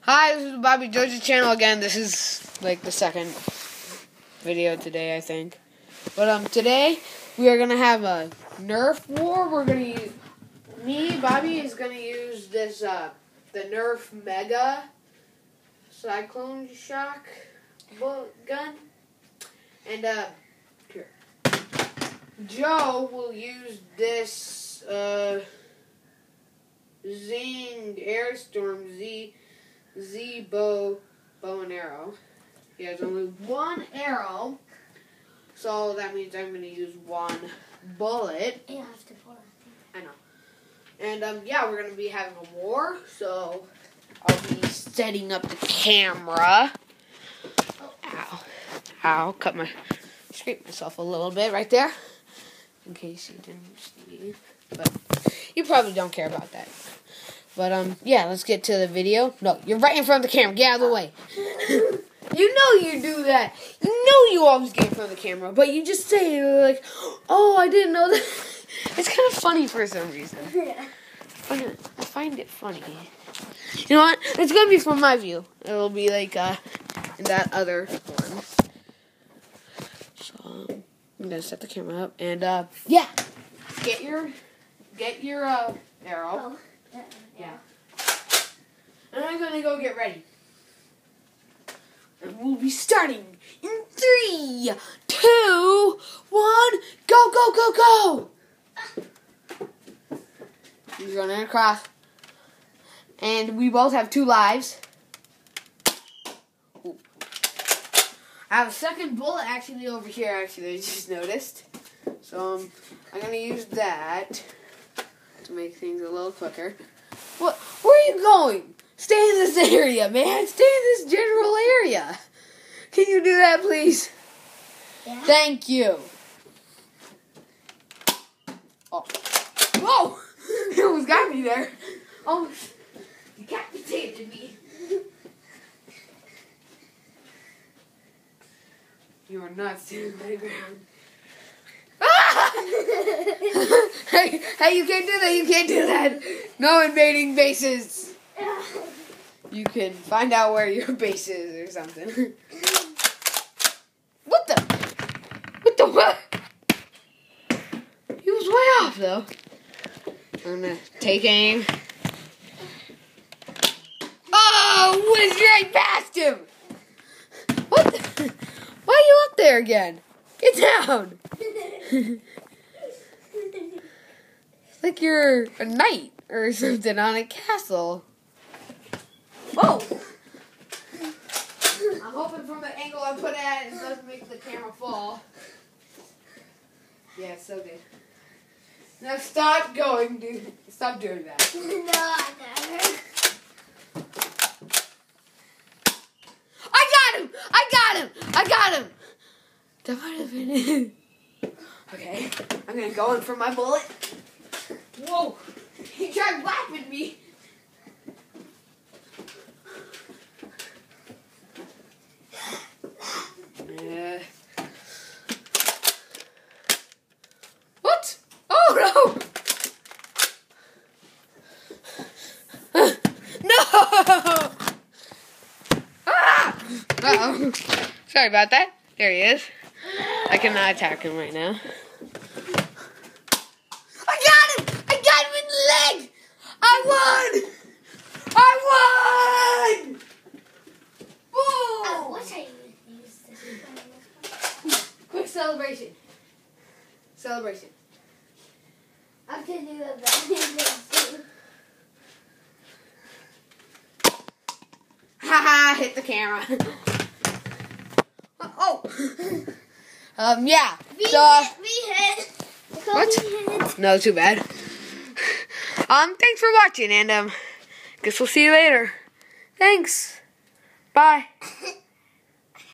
Hi, this is Bobby George's channel again. This is like the second video today, I think. But today we are gonna have a Nerf war. We're gonna use Bobby is gonna use this the Nerf Mega Cyclone Shock gun, and here. Joe will use this Zing Airstorm Z bow and arrow. He has only one arrow, so that means I'm going to use one bullet. You have to pour it. I know. And yeah, we're going to be having a war, so I'll be setting up the camera. Ow, scrape myself a little bit right there, in case you didn't see. But you probably don't care about that. But yeah, let's get to the video. No, you're right in front of the camera. Get out of the way. You know you do that. You know you always get in front of the camera, but you just say like, "Oh, I didn't know that." It's kind of funny for some reason. Yeah. I find it funny. You know what? It's gonna be from my view. It'll be like in that other one. So I'm gonna set the camera up and yeah, get your arrow. Oh. Yeah. And I'm gonna go get ready. And we'll be starting in 3, 2, 1, go, go, go, go! He's running across. And we both have 2 lives. Ooh. I have a second bullet actually over here, I just noticed. So I'm gonna use that to make things a little quicker. What? Where are you going? Stay in this area, man. Stay in this general area. Can you do that, please? Yeah. Thank you. Oh. Whoa! You almost got me there. Almost decapitated me. You are not standing my ground. Hey, you can't do that. You can't do that. No invading bases. You can find out where your base is or something. What the what? He was way off though. I'm gonna take aim. Oh, whizzed right past him. What the? Why are you up there again? Get down. It's like you're a knight or something on a castle. Whoa! I'm hoping from the angle I put at it doesn't make the camera fall. Yeah, it's so good. Now stop going, dude. Stop doing that. No, I never. I got him! I got him! That might have been it. Okay, I'm gonna go in for my bullet. Whoa! He tried whapping me. What? Oh no! No! Ah! Uh-oh. Sorry about that. There he is. I cannot attack him right now. I got him in the leg! I won! Whoa! What are you use this? Quick celebration. I'm gonna do that. Haha, hit the camera. Oh! Yeah. We hit. What? No, too bad. Thanks for watching, and guess we'll see you later. Thanks. Bye.